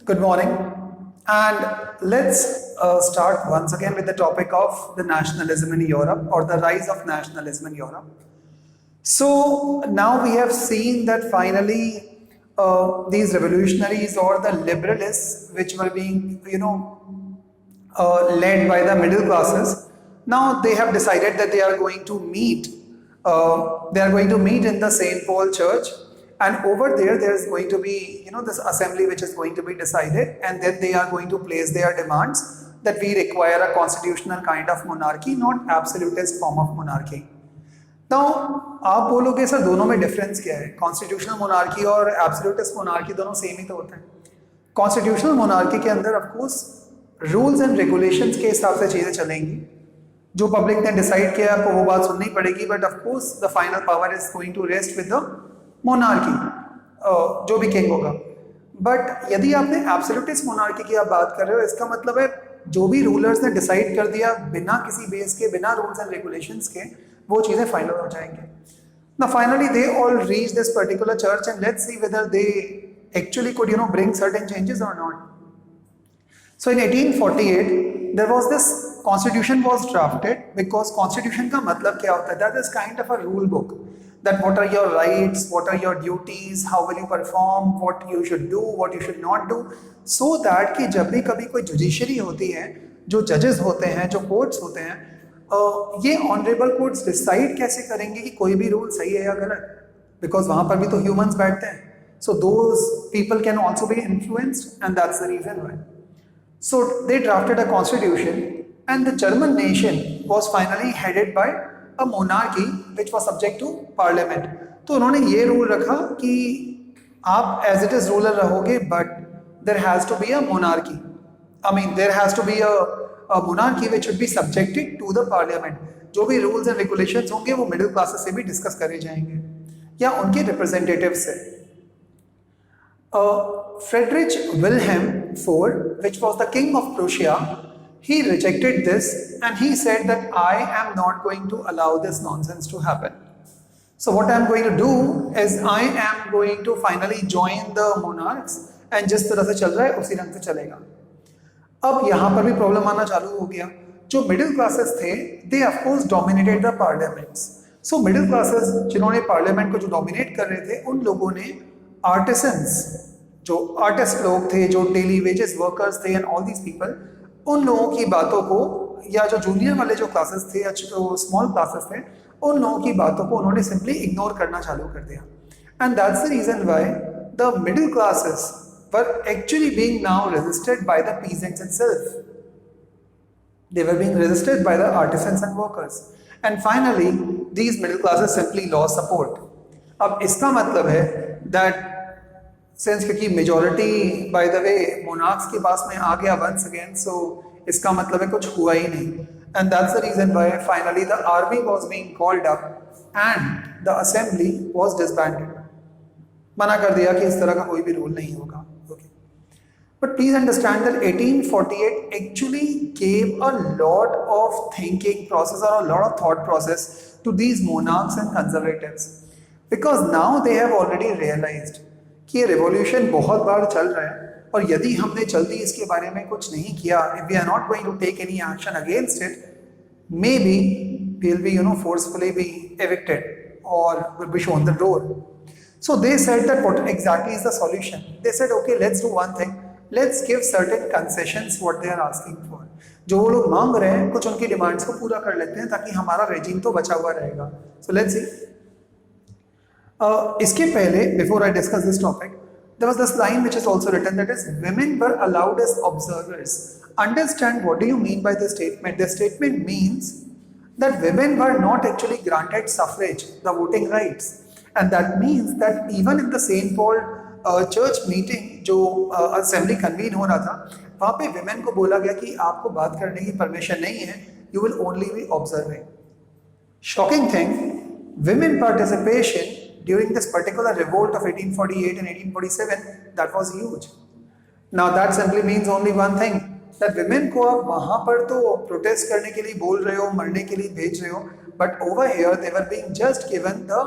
Good morning, and let's start once again with the topic of the nationalism in Europe or the rise of nationalism in Europe. So now we have seen that finally these revolutionaries or the liberalists, which were being, led by the middle classes, now they have decided that they are going to meet. They are going to meet in the Saint Paul Church, and over there is going to be, this assembly which is going to be decided, and then they are going to place their demands that we require a constitutional kind of monarchy, not absolutist form of monarchy. Now आप बोलोगे sir दोनों में difference क्या है? Constitutional monarchy और absolutist monarchy दोनों same ही तो होते हैं. कॉन्स्टिट्यूशनल मोनार्की के अंदर of course rules and regulations के हिसाब से चीज़ें चलेंगी. जो पब्लिक ने डिसाइड किया आपको वो बात सुननी पड़ेगी, but of course the final power is going to rest with the monarchy, जो भी किंग होगा. बट यदि आपने एब्सोल्यूटिस्ट मोनार्की की आप बात कर रहे हो, इसका मतलब है जो भी रूलर्स ने डिसाइड कर दिया बिना किसी बेस के, बिना रूल्स एंड रेगुलेशंस के, वो चीज़ें फाइनल हो जाएंगे. Now finally they all reached this particular church, and let's see whether they actually could bring certain changes or not. So in 1848 there was this constitution was drafted, because constitution का मतलब क्या होता है? That is kind of a rule book, that what are your rights, what are your duties, how will you perform, what you should do, what you should not do, so that कि जब भी कभी कोई judiciary होती है, जो जजेस होते हैं, जो कोर्ट्स होते हैं, ये ऑनरेबल कोर्ट्स डिसाइड कैसे करेंगे कि कोई भी रूल सही है या गलत, बिकॉज वहाँ पर भी तो ह्यूमंस बैठते हैं. So those people can also be influenced, and that's the reason why. So they drafted a constitution, and the German nation was finally headed by a monarchy which was subject to parliament. तो उन्होंने ये rule रखा कि आप as it is ruler रहोगे, but there has to be a monarchy. I mean, there has to be a monarchy which should be subjected to the parliament. जो भी rules and regulations होंगे वो मिडिल क्लासेस से भी discuss करे जाएंगे या उनके रिप्रेजेंटेटिव से. Friedrich Wilhelm IV, which was the king of Prussia, he rejected this and he said that I am not going to allow this nonsense to happen. So what I am going to do is I am going to finally join the monarchs, and जिस तरह से चल रहा है उसी रंग से चलेगा. अब यहाँ पर भी प्रॉब्लम आना चालू हो गया. जो मिडिल क्लासेस थे, they of course dominated the parliaments. So middle classes जिन्होंने पार्लियामेंट को जो डोमिनेट कर रहे थे, उन लोगों ने आर्टिसंस, जो आर्टिस्ट लोग थे, जो डेली वेजेस वर्कर्स थे, एंड ऑल दीज पीपल, उन लोगों की बातों को, या जो जूनियर वाले जो क्लासेस थे या जो स्मॉल क्लासेस थे, उन लोगों की बातों को उन्होंने सिंपली इग्नोर करना चालू कर दिया. And that's the reason why the middle classes were actually being now resisted by the peasants itself. They were being resisted by the artisans and workers. And finally, these middle classes simply lost support. अब इसका मतलब है that since क्योंकि majority by the way monarchs के पास में आ गया once again, so इसका मतलब है कुछ हुआ ही नहीं. And that's the reason why finally the army was being called up and the assembly was disbanded. मना कर दिया कि इस तरह का कोई भी रूल नहीं होगा. But please understand that 1848 actually gave a lot of thinking process or a lot of thought process to these monarchs and conservatives, because now they have already realized कि ये revolution बहुत बार चल रहा है, और यदि हमने जल्दी इसके बारे में कुछ नहीं किया, if we are not going to take any action against it, maybe we will be forcefully be evicted or will be shown the door. So they said that what exactly is the solution? They said, okay, let's do one thing. Let's give certain concessions what they are asking for. जो वो लोग मांग रहे हैं, कुछ उनकी demands को पूरा कर लेते हैं ताकि हमारा रेजिम तो बचा हुआ रहेगा. So let's see. इसके पहले, before I discuss this topic, there was this line which is also written, that is, women were allowed as observers. Understand what do you mean by this statement? This statement means that women were not actually granted suffrage, the voting rights, and that means that even in the Saint Paul church meeting जो assembly convene हो रहा था, वहाँ पे women को बोला गया कि आपको बात करने की परमिशन नहीं है, you will only B observing. Shocking thing, women participation during this particular revolt of 1848 and 1847, that was huge. Now that simply means only one thing, that women को आप वहाँ पर तो प्रोटेस्ट करने के लिए बोल रहे हो, मरने के लिए भेज रहे हो, but over here they were being just given the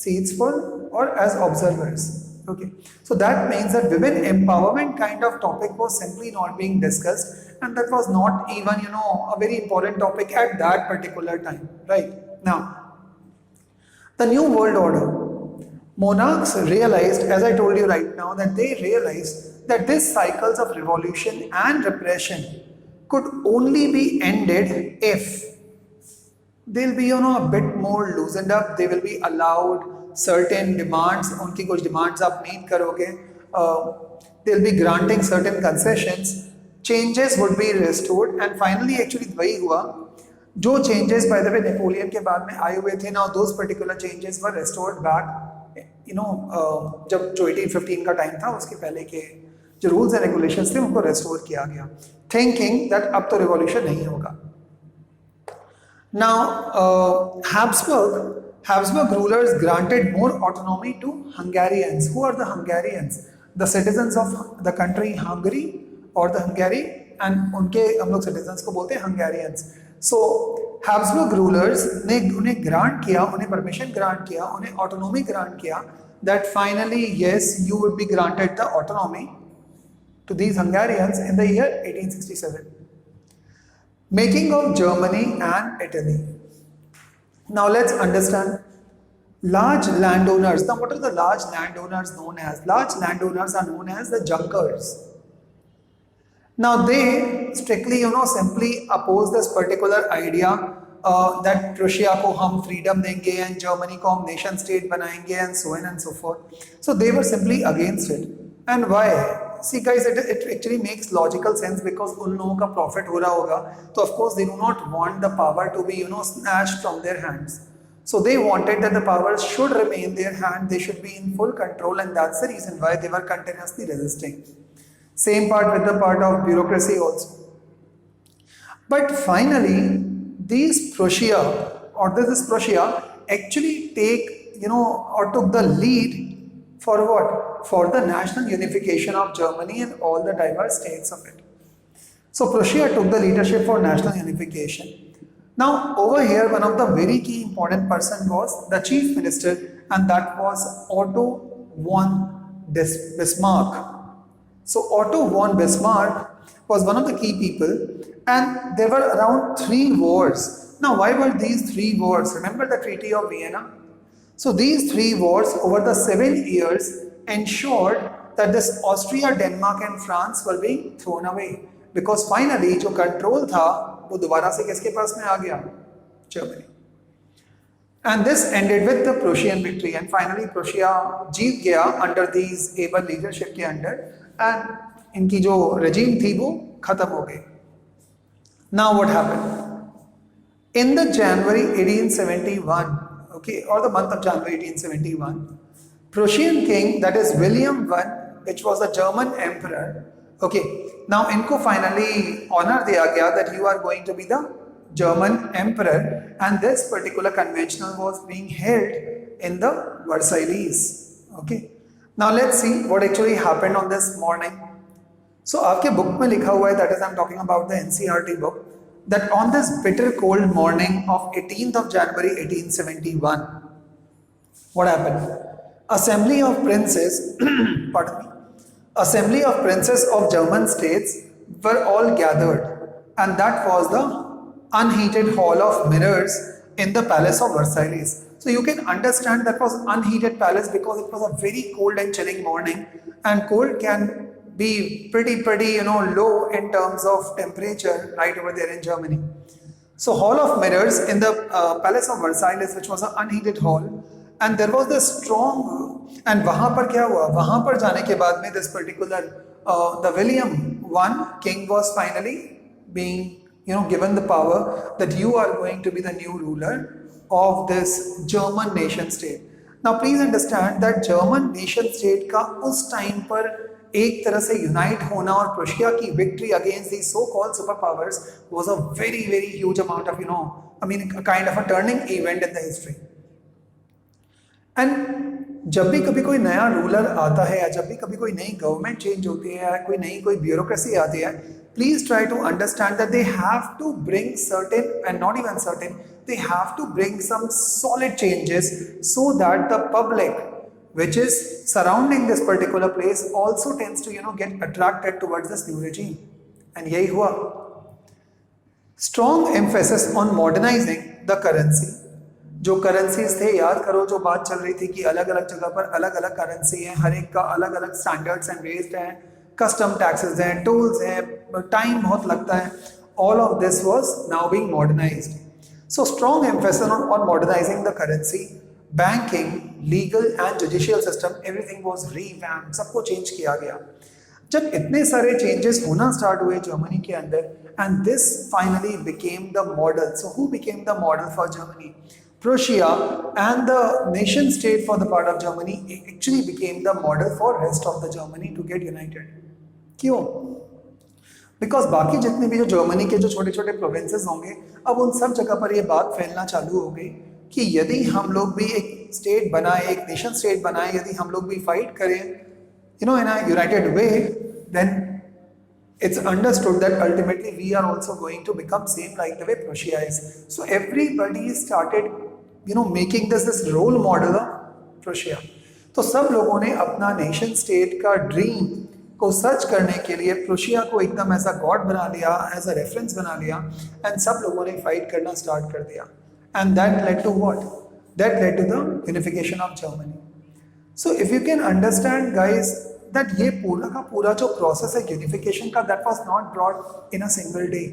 seats for और as observers. Okay, so that means that women empowerment kind of topic was simply not being discussed, and that was not even, a very important topic at that particular time, right? Now, the new world order. Monarchs realized, as I told you right now, that they realized that these cycles of revolution and repression could only be ended if they'll be, a bit more loosened up. They will be allowed certain demands. उनकी कुछ demands आप meet करोगे. They'll be granting certain concessions. Changes would be restored, and finally actually वही हुआ. जो changes by the way Napoleon के बाद में आए हुए थे, now those particular changes were restored back. जब जो 1815 का टाइम था उसके पहले के जो रूल्स एंड रेगुलेशंस थे उनको रेस्टोर किया गया, थिंकिंग दैट अब तो रिवॉल्यूशन नहीं होगा. Now, Habsburg rulers granted more autonomy to Hungarians. Who are the Hungarians? The citizens of the country Hungary or the Hungary, and उनके हम लोग citizens को बोलते हैं Hungarians. So, Habsburg rulers ने उन्हें grant किया, उन्हें permission grant किया, उन्हें autonomy grant किया, that finally yes, you would be granted the autonomy to these Hungarians in the year 1867. Making of Germany and Italy. Now let's understand large landowners. Now what are the large landowners known as? Large landowners are known as the Junkers. Now they strictly, simply oppose this particular idea that Prussia को हम freedom देंगे and Germany को हम nation state बनाएंगे and so on and so forth. So they were simply against it. And why? See guys, it actually makes logical sense because उन लोगों का profit हो रहा होगा, तो of course they do not want the power to be snatched from their hands. So they wanted that the power should remain in their hand, they should be in full control, and that's the reason why they were continuously resisting. Same part with the part of bureaucracy also. But finally, these Prussia or this Prussia actually took the lead for what? For the national unification of Germany and all the diverse states of it. So Prussia took the leadership for national unification. Now over here, one of the very key important person was the chief minister, and that was Otto von Bismarck. So Otto von Bismarck was one of the key people, and there were around 3 wars. Now why were these 3 wars? Remember the Treaty of Vienna? So these 3 wars over the 7 years ensured that this Austria, Denmark and France were being thrown away, because finally जो control था वो दोबारा से किसके पास में आ गया? Germany. And this ended with the Prussian victory, and finally Prussia जीत गया under these able leadership के under, and इनकी जो regime थी वो खत्म हो गई. Now what happened? In the January 1871, okay, or the month of January 1871, Prussian king, that is William I, which was a German emperor, okay, now इनको finally honor दिया गया that you are going to be the German emperor, and this particular convention was being held in the Versailles. Okay, now let's see what actually happened on this morning. So आपके book में लिखा हुआ है, that is I'm talking about the NCERT book, that on this bitter cold morning of 18th of January 1871, what happened? Assembly of princes, pardon me, assembly of princes of German states were all gathered, and that was the unheated hall of mirrors in the palace of Versailles. So you can understand that was unheated palace because it was a very cold and chilling morning, and cold can be pretty low in terms of temperature right over there in Germany. So hall of mirrors in the palace of Versailles, which was an unheated hall, and there was this strong, and वहाँ पर क्या हुआ? वहाँ पर जाने के बाद में this particular the William I king was finally being given the power that you are going to be the new ruler of this German nation state. Now please understand that German nation state का उस time पर एक तरह से unite होना और Prussia की victory against these so-called superpowers was a very huge amount of a kind of a turning event in the history. And जब भी कभी कोई नया रूलर आता है या जब भी कभी कोई नई गवर्नमेंट चेंज होती है या कोई ब्यूरोक्रेसी आती है, please try to understand that they have to bring certain, and not even certain, they have to bring some solid changes so that the public which is surrounding this particular place also tends to get attracted towards this new regime. And यही हुआ. Strong emphasis on modernizing the currency. जो currencies थे, याद करो जो बात चल रही थी कि अलग अलग जगह पर अलग अलग करेंसी है, हर एक का अलग अलग स्टैंडर्ड्स एंड रेट्स हैं, कस्टम टैक्सेस हैं, टोल्स हैं, टाइम बहुत लगता है. All of this was now being modernized. So strong emphasis on modernizing the currency, banking, legal and judicial system, everything was revamped. सबको चेंज किया गया. जब इतने सारे चेंजेस होना स्टार्ट हुए जर्मनी के अंदर, and this finally became the model. So who became the model for Germany? Prussia and the nation state for the part of Germany actually became the model for rest of the Germany to get united. क्यों? Because बाकी जितने भी जो Germany के जो छोटे छोटे provinces होंगे, अब उन सब जगह पर ये बात फैलना चालू हो गई कि यदि हम लोग भी एक स्टेट बनाए, एक नेशन स्टेट बनाए, यदि हम लोग भी फाइट करें in a united way, then it's understood that ultimately we are also going to become same like the way Prussia is. So everybody started making this role model of Prussia. तो सब लोगों ने अपना nation state का dream को search करने के लिए प्रुशिया को एकदम ऐसा गॉड बना लिया, एज अ रेफरेंस बना लिया, एंड सब लोगों ने फाइट करना स्टार्ट कर दिया. And that led to what? That led to the unification of Germany. So if you can understand guys that ये पूरा का पूरा जो प्रोसेस है यूनिफिकेशन का, that was not brought in a single day.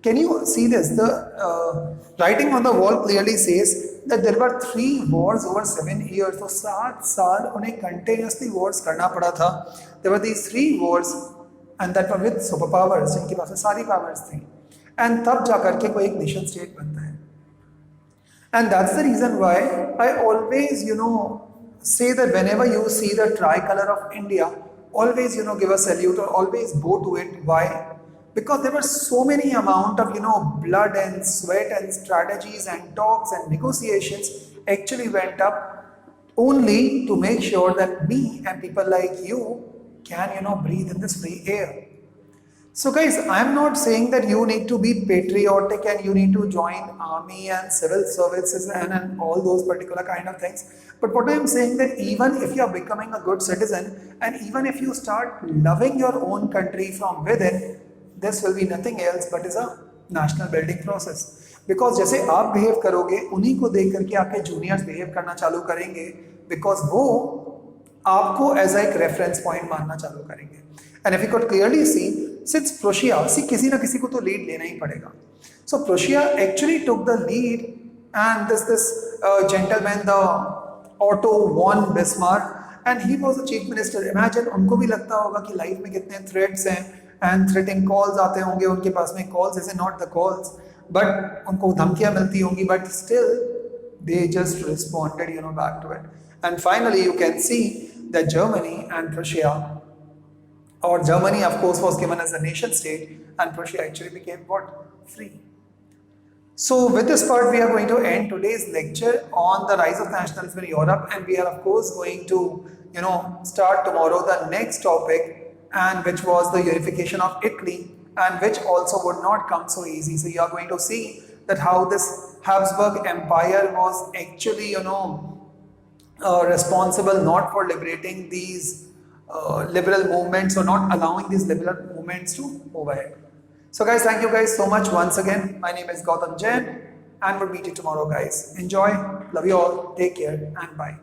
Can you see this? The writing on the wall clearly says that there were 3 wars over 7 years. तो 7 साल उन्हें continuously wars करना पड़ा था. There were these 3 wars and that were with superpowers, जिनके पास सारी powers थी. And तब जाकर के कोई एक nation state बनता है. And that's the reason why I always say that whenever you see the tricolor of India, always give a salute or always bow to it. Why? Because there were so many amount of blood and sweat and strategies and talks and negotiations actually went up only to make sure that me and people like you can breathe in this free air. So guys, I am not saying that you need to be patriotic and you need to join army and civil services and all those particular kind of things. But what I am saying that even if you are becoming a good citizen and even if you start loving your own country from within, this will be nothing else but is a national building process. Because जैसे आप behave करोगे, उन्हीं को देख करके आपके juniors behave करना चालू करेंगे, बिकॉज वो आपको एज एक रेफरेंस पॉइंट मानना चालू करेंगे. And if you could clearly see, since Prussia, किसी ना किसी को तो लीड लेना ही पड़ेगा. So Prussia actually took the lead and this gentleman the Otto von Bismarck, and he was the chief minister. Imagine, उनको भी लगता होगा कि लाइफ में कितने थ्रेट्स हैं एंड थ्रेटिंग कॉल्स आते होंगे उनके पास में. कॉल्स ऐसे नॉट द कॉल्स, बट उनको धमकियां मिलती होंगी, but still they just responded back to it. And finally you can see that Germany and Prussia, or Germany of course was given as a nation state and Prussia actually became what? Free. So with this part we are going to end today's lecture on the rise of nationalism in Europe, and we are of course going to start tomorrow the next topic, and which was the unification of Italy, and which also would not come so easy. So you are going to see that how this Habsburg Empire was actually responsible not for liberating these liberal movements or not allowing these liberal movements to move ahead. So guys, thank you guys so much once again. My name is Gautam Jain and we'll meet you tomorrow guys. Enjoy, love you all, take care and bye.